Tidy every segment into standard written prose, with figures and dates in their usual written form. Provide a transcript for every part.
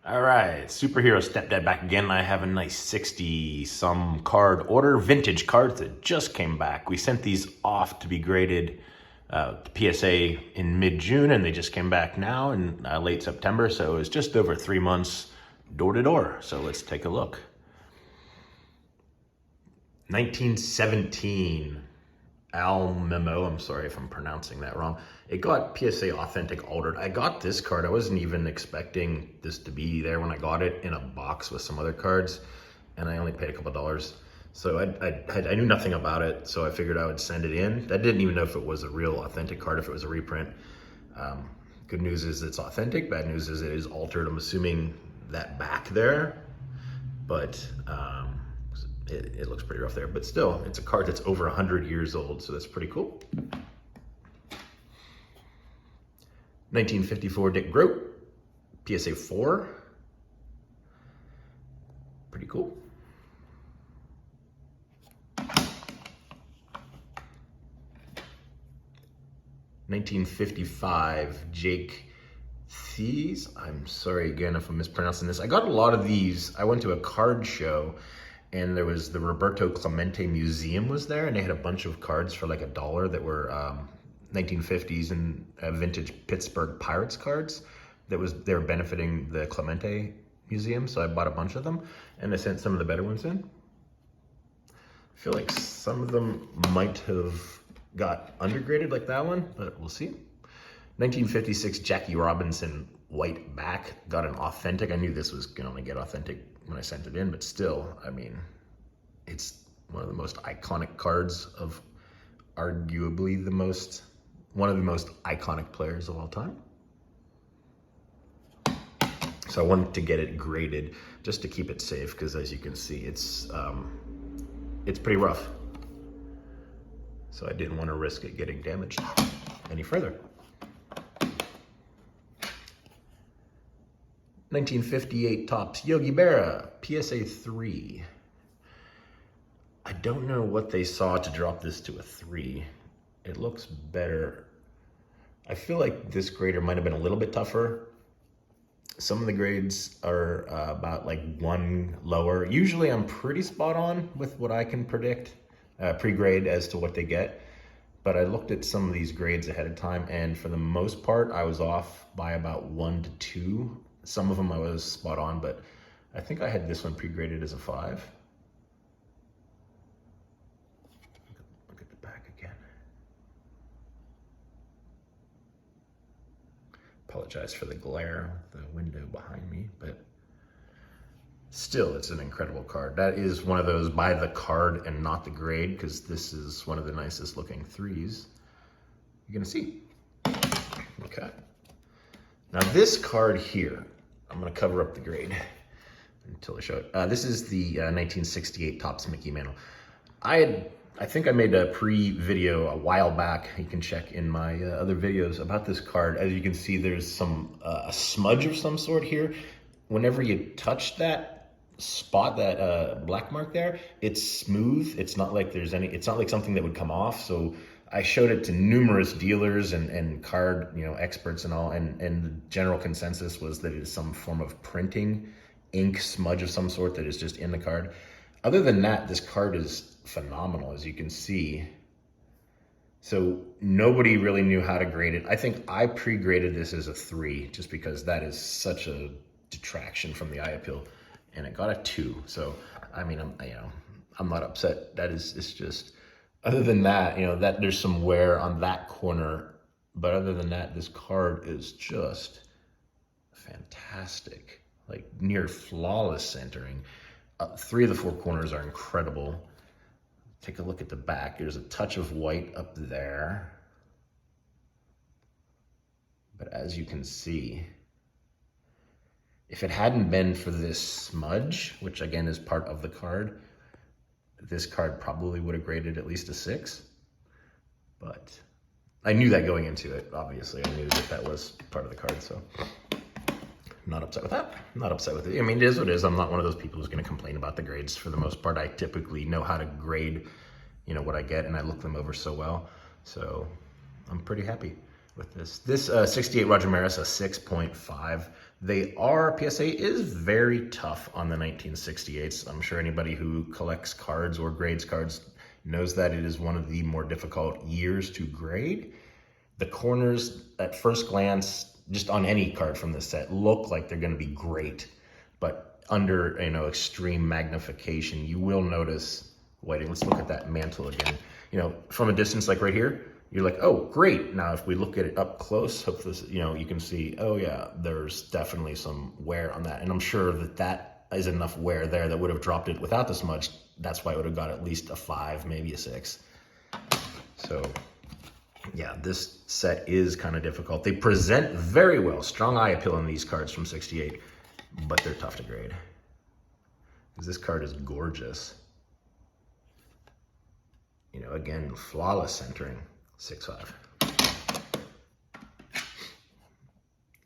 All right, Superhero Stepdad back again. I have a nice 60-some card order, vintage cards that just came back. We sent these off to be graded to PSA in mid-June, and they just came back now in late September, so it's just over 3 months door to door. So let's take a look. 1917 Al Memo, I'm sorry if I'm pronouncing that wrong. It got PSA Authentic altered. I got this card. I wasn't even expecting this to be there when I got it in a box with some other cards, and I only paid a couple dollars. So I knew nothing about it, so I figured I would send it in. I didn't even know if it was a real authentic card, if it was a reprint. Good news is it's authentic. Bad news is it is altered. I'm assuming that back there, but it looks pretty rough there, but still, it's a card that's over 100 years old, so that's pretty cool. 1954 Dick Groat, PSA 4. Pretty cool. $1955 Jake Thies. I'm sorry again if I'm mispronouncing this. I got a lot of these. I went to a card show, and there was the Roberto Clemente Museum was there, and they had a bunch of cards for like $1 that were 1950s and vintage Pittsburgh Pirates cards. They were benefiting the Clemente Museum, so I bought a bunch of them, and I sent some of the better ones in. I feel like some of them might have got undergraded like that one, but we'll see. 1956 Jackie Robinson white back, got an authentic. I knew this was gonna only get authentic when I sent it in, but still, I mean, it's one of the most iconic cards of arguably one of the most iconic players of all time. So I wanted to get it graded just to keep it safe, because as you can see, it's pretty rough. So I didn't want to risk it getting damaged any further. 1958 Topps Yogi Berra, PSA 3. I don't know what they saw to drop this to a 3. It looks better. I feel like this grader might have been a little bit tougher. Some of the grades are about like 1 lower. Usually I'm pretty spot on with what I can predict, pre-grade as to what they get. But I looked at some of these grades ahead of time, and for the most part, I was off by about 1 to 2. Some of them I was spot on, but I think I had this one pre-graded as a 5. Look at the back again. Apologize for the glare of the window behind me, but still, it's an incredible card. That is one of those buy the card and not the grade, because this is one of the nicest looking 3s you're gonna see. Okay. Now this card here, I'm gonna cover up the grade until I show it. This is the 1968 Topps Mickey Mantle. I think I made a pre-video a while back. You can check in my other videos about this card. As you can see, there's some a smudge of some sort here. Whenever you touch that spot, that black mark there, it's smooth. It's not like there's any, it's not like something that would come off. So I showed it to numerous dealers and card, experts and all, and the general consensus was that it is some form of printing, ink smudge of some sort that is just in the card. Other than that, this card is phenomenal, as you can see. So nobody really knew how to grade it. I think I pre-graded this as a 3, just because that is such a detraction from the eye appeal, and it got a 2. So I mean, I'm not upset. It's just, other than that, that there's some wear on that corner, but other than that, this card is just fantastic, like near flawless centering. 3 of the 4 corners are incredible. Take a look at the back. There's a touch of white up there, but as you can see, if it hadn't been for this smudge, which again is part of the card, this card probably would have graded at least a 6. But I knew that going into it, obviously. I knew that was part of the card, so I'm not upset with that. I'm not upset with it. I mean, it is what it is. I'm not one of those people who's going to complain about the grades. For the most part, I typically know how to grade, what I get, and I look them over so well. So I'm pretty happy. with this. This 68 Roger Maris, a 6.5. PSA is very tough on the 1968s. I'm sure anybody who collects cards or grades cards knows that it is one of the more difficult years to grade. The corners, at first glance, just on any card from this set, look like they're going to be great, but under extreme magnification, you will notice whiting. Let's look at that mantle again. From a distance, like right here, you're like, oh, great. Now, if we look at it up close, hopefully, you can see, oh yeah, there's definitely some wear on that. And I'm sure that is enough wear there that would have dropped it without this much. That's why it would have got at least a 5, maybe a 6. So yeah, this set is kind of difficult. They present very well, strong eye appeal on these cards from 68, but they're tough to grade. Because this card is gorgeous. Again, flawless centering, 6.5.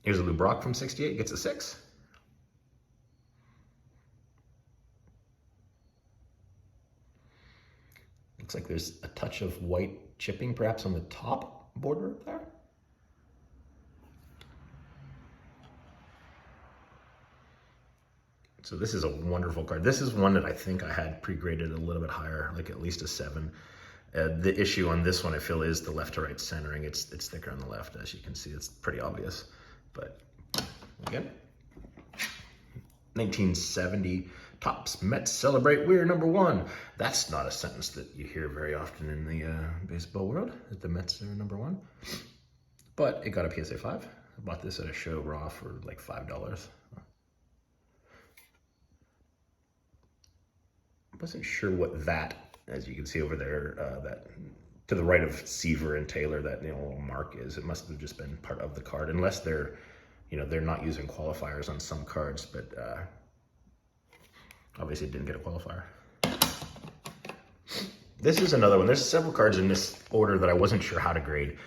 Here's a Lou Brock from 68, gets a 6. Looks like there's a touch of white chipping perhaps on the top border up there. So this is a wonderful card. This is one that I think I had pre-graded a little bit higher, like at least a 7. The issue on this one, I feel, is the left to right centering. It's thicker on the left, as you can see. It's pretty obvious. But again, 1970 Topps Mets celebrate, we're #1. That's not a sentence that you hear very often in the baseball world, that the Mets are #1. But it got a PSA 5. I bought this at a show raw for like $5. I wasn't sure what that, as you can see over there, that to the right of Seaver and Taylor, that little mark is. It must have just been part of the card, unless they're, they're not using qualifiers on some cards, but obviously it didn't get a qualifier. This is another one. There's several cards in this order that I wasn't sure how to grade.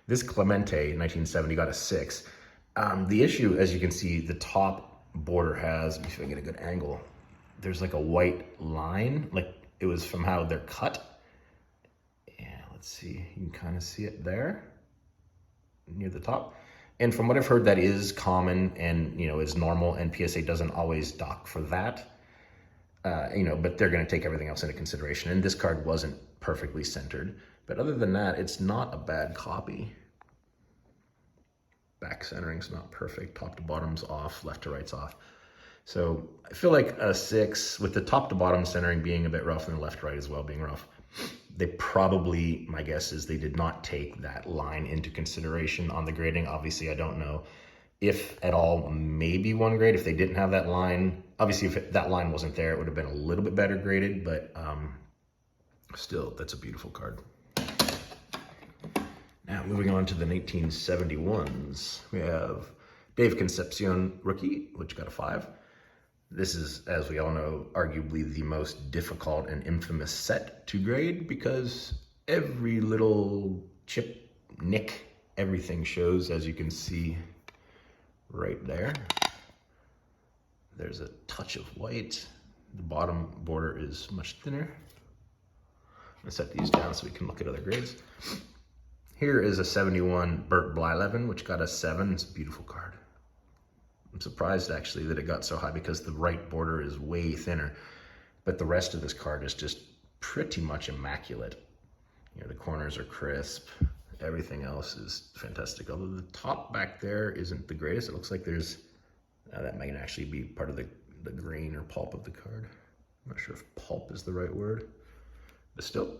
This Clemente 1970 got a 6. The issue, as you can see, the top border has, let me see if I can get a good angle. There's like a white line, like it was from how they're cut. Yeah, let's see, you can kind of see it there near the top. And from what I've heard, that is common and, is normal, and PSA doesn't always dock for that. But they're going to take everything else into consideration. And this card wasn't perfectly centered. But other than that, it's not a bad copy. Back centering's not perfect. Top to bottom's off, left to right's off. So I feel like a 6, with the top to bottom centering being a bit rough and the left to right as well being rough. They probably, my guess is they did not take that line into consideration on the grading. Obviously, I don't know if at all, maybe 1 grade if they didn't have that line. Obviously, if that line wasn't there, it would have been a little bit better graded, but still, that's a beautiful card. Now, moving on to the 1971s, we have Dave Concepcion rookie, which got a 5. This is, as we all know, arguably the most difficult and infamous set to grade because every little chip, nick, everything shows, as you can see right there. There's a touch of white. The bottom border is much thinner. I'm gonna set these down so we can look at other grades. Here is a 71 Bert Blyleven, which got a 7. It's a beautiful card. I'm surprised actually that it got so high because the right border is way thinner, but the rest of this card is just pretty much immaculate. The corners are crisp. Everything else is fantastic. Although the top back there isn't the greatest. It looks like there's, that might actually be part of the grain or pulp of the card. I'm not sure if pulp is the right word, but still.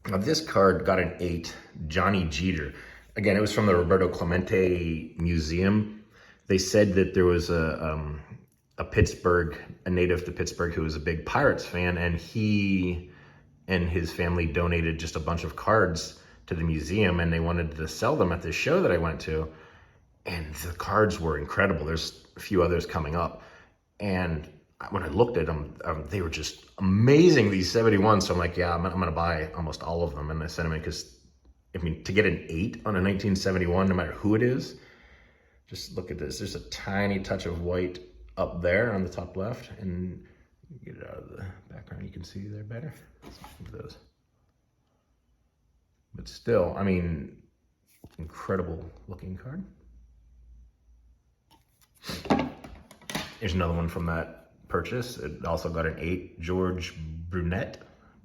Now this card got an 8, Johnny Jeter. Again, it was from the Roberto Clemente Museum. They said that there was a native to Pittsburgh who was a big Pirates fan, and he and his family donated just a bunch of cards to the museum, and they wanted to sell them at this show that I went to. And the cards were incredible. There's a few others coming up. And when I looked at them, they were just amazing, these 71s. So I'm like, yeah, I'm going to buy almost all of them. And I sent them in because, to get an 8 on a 1971, no matter who it is, just look at this. There's a tiny touch of white up there on the top left. And get it out of the background, you can see there better. Let's move those. But still, incredible looking card. Here's another one from that purchase. It also got an 8, George Brunet.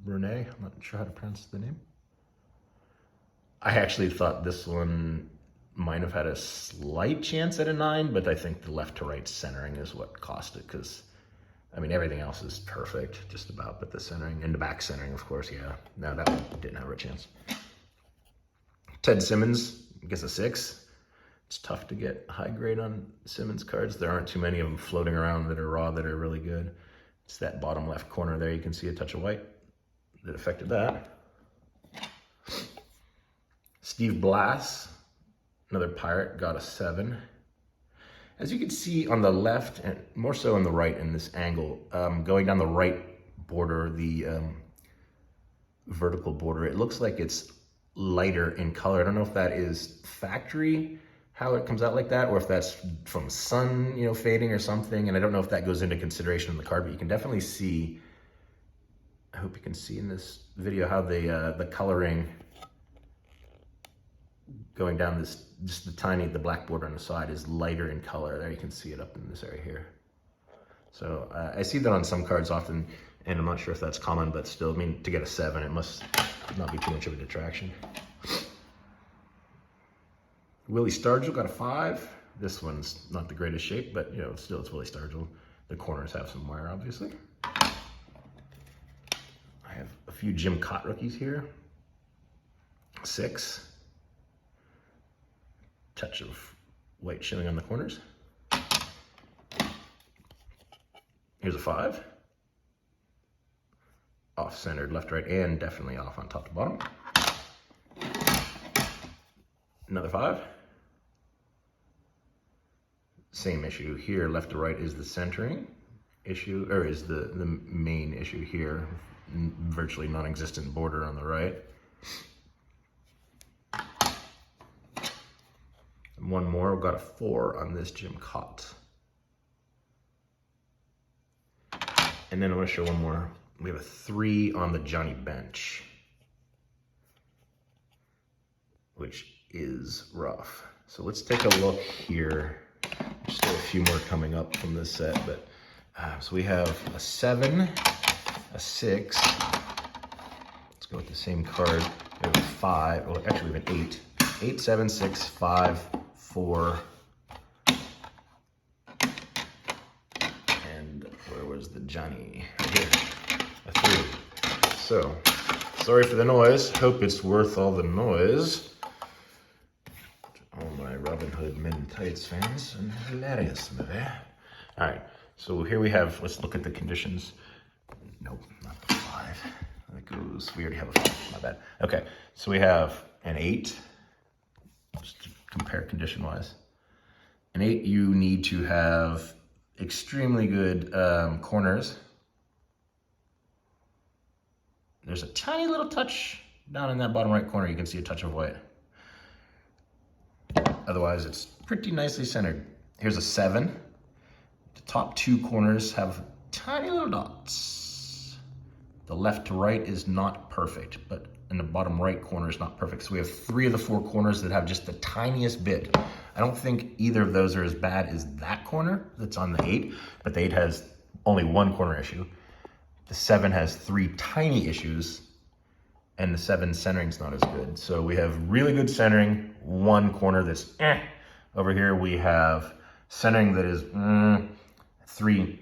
I'm not sure how to pronounce the name. I actually thought this one might have had a slight chance at a 9, but I think the left to right centering is what cost it, because I mean, everything else is perfect, just about, but the centering, and the back centering, of course, yeah. No, that one didn't have a chance. Ted Simmons gets a 6. It's tough to get high grade on Simmons cards. There aren't too many of them floating around that are raw that are really good. It's that bottom left corner there. You can see a touch of white that affected that. Steve Blass, another Pirate, got a 7. As you can see on the left, and more so on the right in this angle, going down the right border, the vertical border, it looks like it's lighter in color. I don't know if that is factory, how it comes out like that, or if that's from sun, you know, fading or something. And I don't know if that goes into consideration in the card, but you can definitely see, I hope you can see in this video how the coloring going down this, just the black border on the side is lighter in color. There you can see it up in this area here. So I see that on some cards often, and I'm not sure if that's common, but still, I mean, to get a 7, it must not be too much of a detraction. Willie Stargell got a 5. This one's not the greatest shape, but you know, still it's Willie Stargell. The corners have some wear, obviously. I have a few Jim Cott rookies here. 6. Touch of white showing on the corners. Here's a 5. Off-centered, left, right, and definitely off on top to bottom. Another 5. Same issue here, left to right is the centering issue, or is the main issue here. Virtually non-existent border on the right. One more, we've got a 4 on this Jim Cott. And then I want to show one more. We have a 3 on the Johnny Bench, which is rough. So let's take a look here. There's still a few more coming up from this set, but so we have a 7, a 6. Let's go with the same card. We have a 5, well, actually we have an 8. 8, 7, 6, 5, 4. And where was the Johnny? Right here. A 3. So, sorry for the noise. Hope it's worth all the noise. All my Robin Hood Men in Tights fans. And hilarious movie. All right. So here we have, let's look at the conditions. Nope, not the 5. That goes, we already have a 5, my bad. Okay, so we have an 8. Just to compare condition-wise. An 8, you need to have extremely good corners. There's a tiny little touch down in that bottom right corner. You can see a touch of white. Otherwise, it's pretty nicely centered. Here's a 7. The top 2 corners have tiny little dots. The left to right is not perfect, but in the bottom right corner is not perfect. So we have 3 of the 4 corners that have just the tiniest bit. I don't think either of those are as bad as that corner that's on the 8, but the 8 has only 1 corner issue. The 7 has 3 tiny issues, and the 7 centering's not as good. So we have really good centering, 1 corner that's Over here we have centering that is 3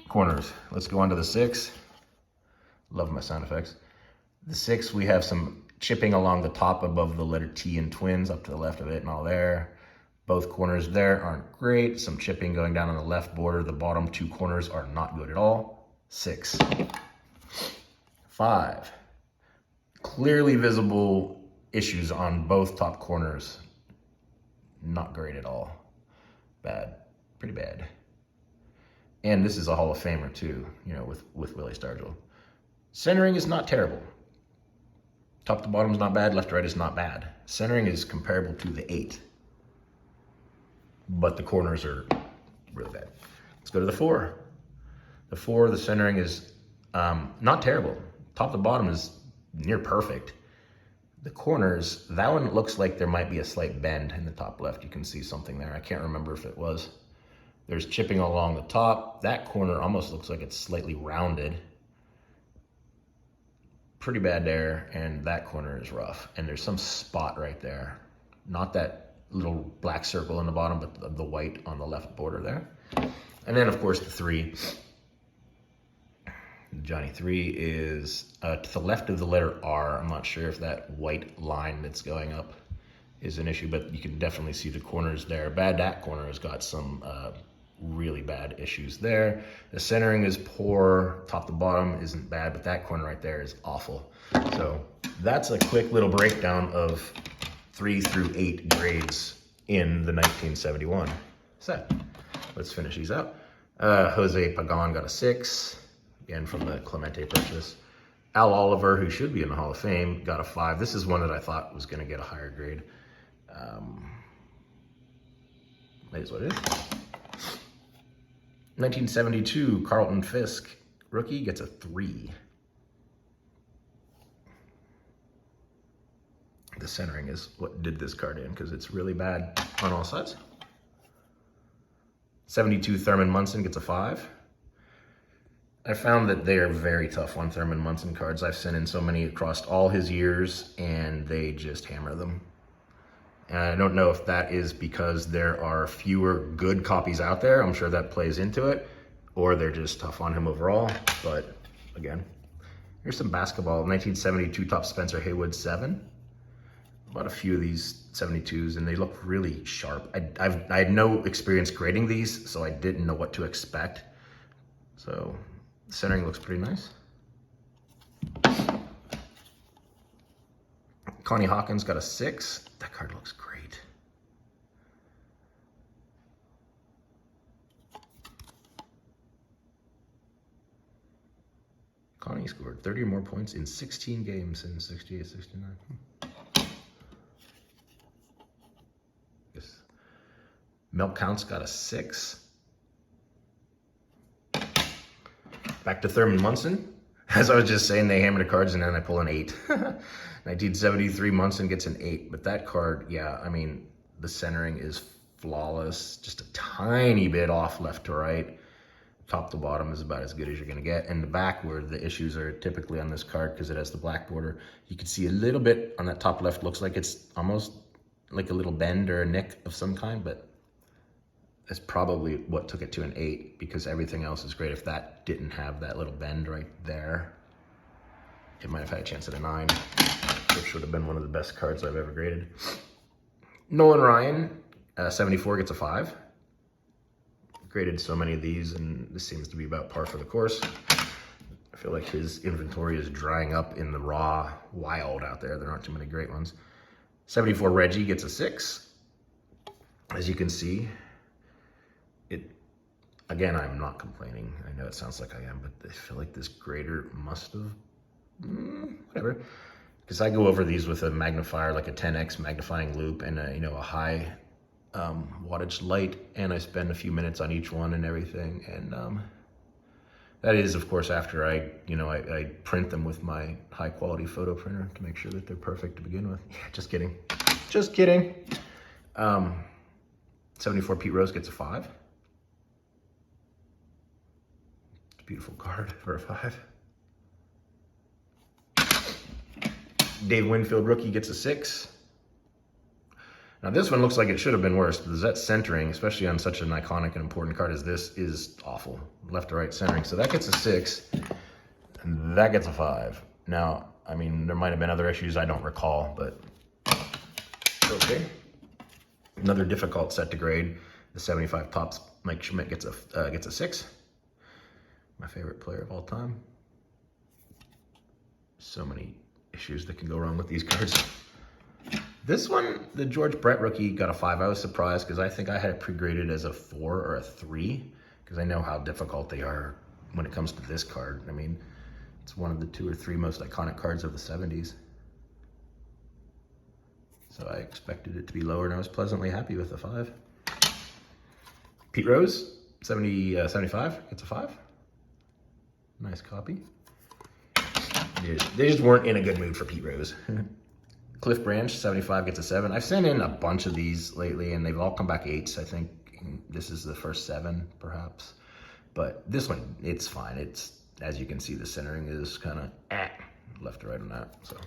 corners. Let's go on to the 6. Love my sound effects. The 6, we have some chipping along the top above the letter T in Twins, up to the left of it and all there. Both corners there aren't great. Some chipping going down on the left border. The bottom 2 corners are not good at all. 6. 5. Clearly visible issues on both top corners. Not great at all. Bad. Pretty bad. And this is a Hall of Famer too, you know, with Willie Stargell. Centering is not terrible. Top to bottom is not bad, left to right is not bad. Centering is comparable to the 8. But the corners are really bad. Let's go to the 4. The 4, the centering is not terrible. Top to bottom is near perfect. The corners, that one looks like there might be a slight bend in the top left. You can see something there. I can't remember if it was. There's chipping along the top. That corner almost looks like it's slightly rounded. Pretty bad there, and that corner is rough. And there's some spot right there. Not that little black circle in the bottom, but the white on the left border there. And then, of course, the 3. Johnny 3 is to the left of the letter R. I'm not sure if that white line that's going up is an issue, but you can definitely see the corners there. That corner has got some really bad issues there. The centering is poor, top to bottom isn't bad, but that corner right there is awful. So that's a quick little breakdown of 3 through 8 grades in the 1971 set. Let's finish these up. Jose Pagan got a 6. Again, from the Clemente purchase. Al Oliver, who should be in the Hall of Fame, got a 5. This is one that I thought was going to get a higher grade. That is what it is. 1972, Carlton Fisk, rookie, gets a 3. The centering is what did this card in, because it's really bad on all sides. 72, Thurman Munson gets a 5. I found that they are very tough on Thurman Munson cards. I've sent in so many across all his years, and they just hammer them. And I don't know if that is because there are fewer good copies out there. I'm sure that plays into it, or they're just tough on him overall. But again, here's some basketball. 1972 Top Spencer Haywood 7. Bought a few of these 72s, and they look really sharp. I had no experience grading these, so I didn't know what to expect. So centering looks pretty nice. Connie Hawkins got a 6. That card looks great. Connie scored 30 or more points in 16 games in 68-69. Yes. Mel Counts got a 6. Back to Thurman Munson. As I was just saying, they hammer the cards and then I pull an 8. 1973 Munson gets an 8. But that card, yeah, I mean, the centering is flawless. Just a tiny bit off left to right. Top to bottom is about as good as you're going to get. And the back, where the issues are typically on this card because it has the black border, you can see a little bit on that top left. Looks like it's almost like a little bend or a nick of some kind, but that's probably what took it to an 8, because everything else is great. If that didn't have that little bend right there, it might have had a chance at a 9, which would have been one of the best cards I've ever graded. Nolan Ryan, 74, gets a 5. Graded so many of these, and this seems to be about par for the course. I feel like his inventory is drying up in the raw wild out there. There aren't too many great ones. 74 Reggie gets a 6. As you can see, again, I'm not complaining. I know it sounds like I am, but I feel like this grader must have, whatever. Because I go over these with a magnifier, like a 10x magnifying loop, and a high wattage light, and I spend a few minutes on each one and everything. And that is, of course, after I print them with my high quality photo printer to make sure that they're perfect to begin with. Yeah, just kidding. Just kidding. 74 Pete Rose gets a 5. Beautiful card for a 5. Dave Winfield rookie gets a 6. Now this one looks like it should have been worse, because that centering, especially on such an iconic and important card as this, is awful. Left to right centering. So that gets a 6, and that gets a 5. Now, I mean, there might have been other issues I don't recall, but okay. Another difficult set to grade. The 75 Topps Mike Schmidt gets a 6. My favorite player of all time. So many issues that can go wrong with these cards. This one, the George Brett rookie, got a 5. I was surprised because I think I had it pre-graded as a 4 or a 3, because I know how difficult they are when it comes to this card. I mean, it's one of the 2 or 3 most iconic cards of the 70s. So I expected it to be lower, and I was pleasantly happy with the 5. Pete Rose, 75, gets a 5. Nice copy. They just weren't in a good mood for Pete Rose. Cliff Branch, 75 gets a 7. I've sent in a bunch of these lately, and they've all come back 8s. I think this is the first 7, perhaps. But this one, it's fine. It's, as you can see, the centering is kind of left to right on that, so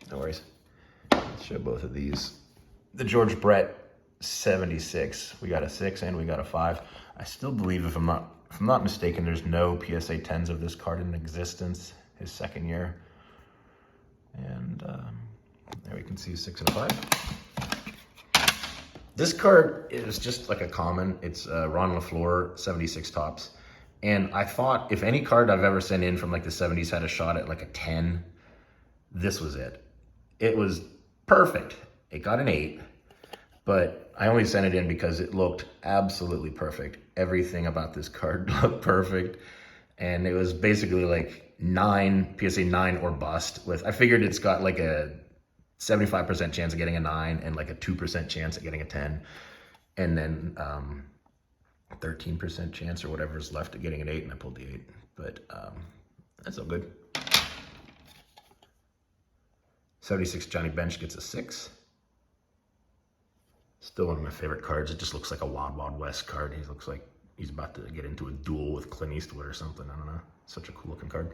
no worries. Let's show both of these. The George Brett 76. We got a 6 and we got a 5. I still believe, if I'm not mistaken, there's no PSA 10s of this card in existence. His second year. And there we can see 6 and a 5. This card is just like a common. It's Ron LaFleur 76 tops. And I thought if any card I've ever sent in from like the 70s had a shot at like a 10, this was it. It was perfect. It got an 8, but I only sent it in because it looked absolutely perfect. Everything about this card looked perfect. And it was basically like 9, PSA 9 or bust. With, I figured it's got like a 75% chance of getting a 9 and like a 2% chance of getting a 10. And then 13% chance or whatever's left of getting an 8, and I pulled the 8. But that's all good. 76 Johnny Bench gets a 6. Still one of my favorite cards. It just looks like a Wild Wild West card. He looks like he's about to get into a duel with Clint Eastwood or something. I don't know. Such a cool looking card.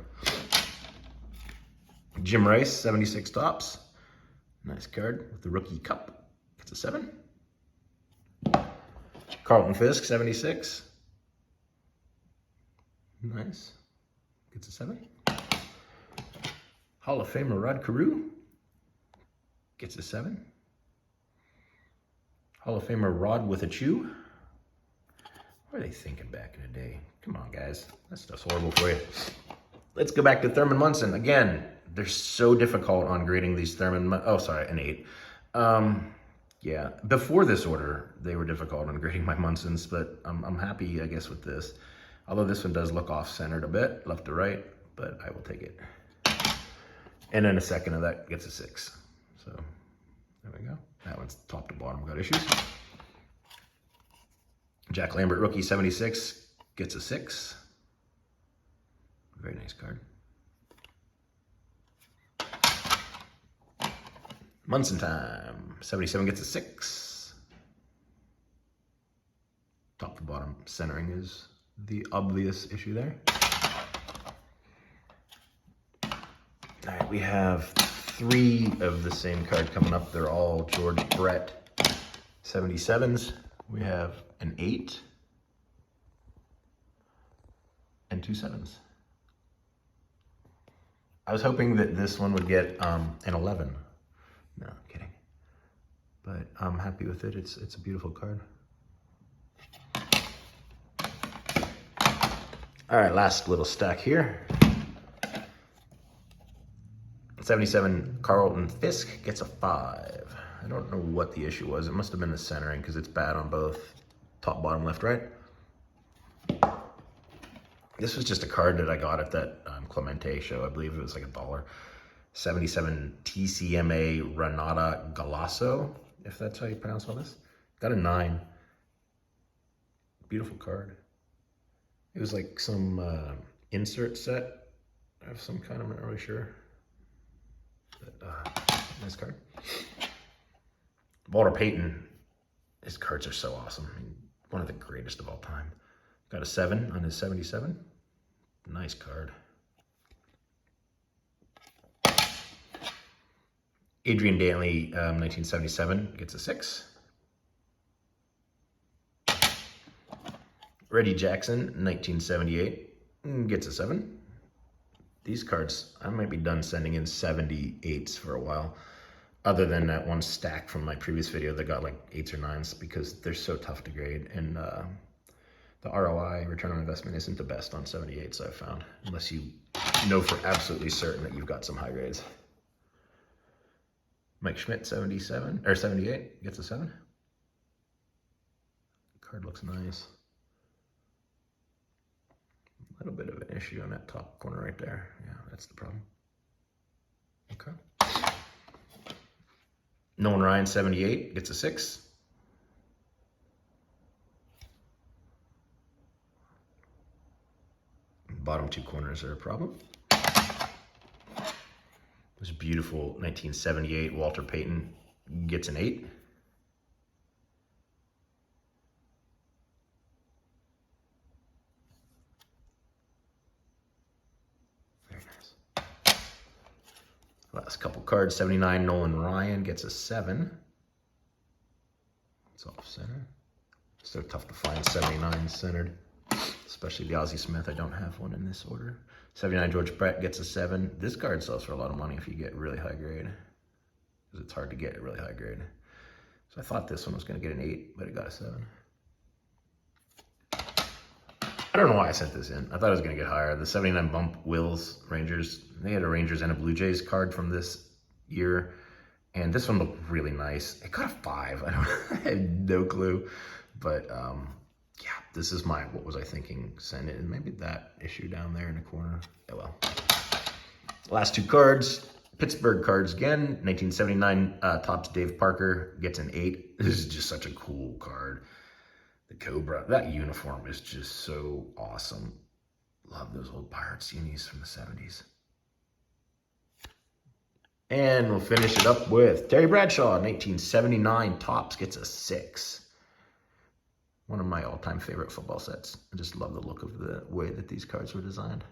Jim Rice, 76 tops. Nice card with the rookie cup. Gets a 7. Carlton Fisk, 76. Nice. Gets a 7. Hall of Famer Rod Carew. Gets a 7. Hall of Famer Rod with a Chew. What are they thinking back in the day? Come on, guys. That stuff's horrible for you. Let's go back to Thurman Munson. Again, they're so difficult on grading these Thurman... Oh, sorry, an 8. Yeah, before this order, they were difficult on grading my Munsons, but I'm happy, I guess, with this. Although this one does look off-centered a bit, left to right, but I will take it. And then a second of that gets a 6. So, there we go. That one's top to bottom got issues. Jack Lambert, rookie 76, gets a 6. Very nice card. Munson time. 77 gets a 6. Top to bottom centering is the obvious issue there. All right, we have 3 of the same card coming up. They're all George Brett 77s. We have an 8 and 2 7s. I was hoping that this one would get an 11. No, kidding. But I'm happy with it. It's a beautiful card. All right, last little stack here. 77 Carlton Fisk gets a 5. I don't know what the issue was. It must have been the centering because it's bad on both top, bottom, left, right. This was just a card that I got at that Clemente show. I believe it was like $1. 77 TCMA Renata Galasso, if that's how you pronounce all this. Got a 9. Beautiful card. It was like some insert set of some kind, I'm not really sure. But, nice card. Walter Payton, his cards are so awesome. I mean, one of the greatest of all time. Got a 7 on his 77. Nice card. Adrian Dantley, 1977, gets a 6. Reggie Jackson, 1978, gets a 7. These cards, I might be done sending in 78s for a while, other than that one stack from my previous video that got like 8s or 9s, because they're so tough to grade, and the ROI, return on investment, isn't the best on 78s I've found, unless you know for absolutely certain that you've got some high grades. Mike Schmidt, 77, or 78, gets a 7. Card looks nice. A little bit of an issue on that top corner right there. Yeah, that's the problem. Okay. Nolan Ryan, 78, gets a 6. Bottom 2 corners are a problem. This beautiful 1978 Walter Payton gets an 8. Very nice. Last couple cards, 79 Nolan Ryan gets a 7. It's off center. So tough to find 79 centered, especially the Ozzie Smith. I don't have one in this order. 79 George Brett gets a 7. This card sells for a lot of money if you get really high grade, because it's hard to get a really high grade. So I thought this one was going to get an 8, but it got a 7. I don't know why I sent this in. I thought it was going to get higher. The 79 Bump Wills Rangers, they had a Rangers and a Blue Jays card from this year, and this one looked really nice. It got a 5. I had no clue, but yeah, this is my, what was I thinking, send it, and maybe that issue down there in the corner. Oh well. Last 2 cards, Pittsburgh cards again. 1979 Topps Dave Parker gets an 8. This is just such a cool card. The Cobra, that uniform is just so awesome. Love those old Pirates unis from the 70s. And we'll finish it up with Terry Bradshaw, 1979 Topps gets a 6. One of my all-time favorite football sets. I just love the look of the way that these cards were designed.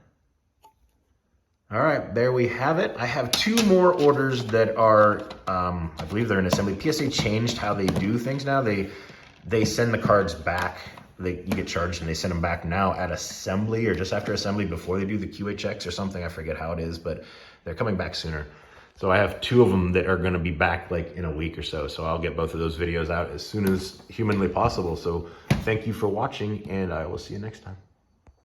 All right, there we have it. I have 2 more orders that are, I believe they're in assembly. PSA changed how they do things now. They send the cards back. You get charged and they send them back now at assembly or just after assembly before they do the QA checks or something. I forget how it is, but they're coming back sooner. So I have 2 of them that are gonna be back like in a week or so. So I'll get both of those videos out as soon as humanly possible. So thank you for watching, and I will see you next time.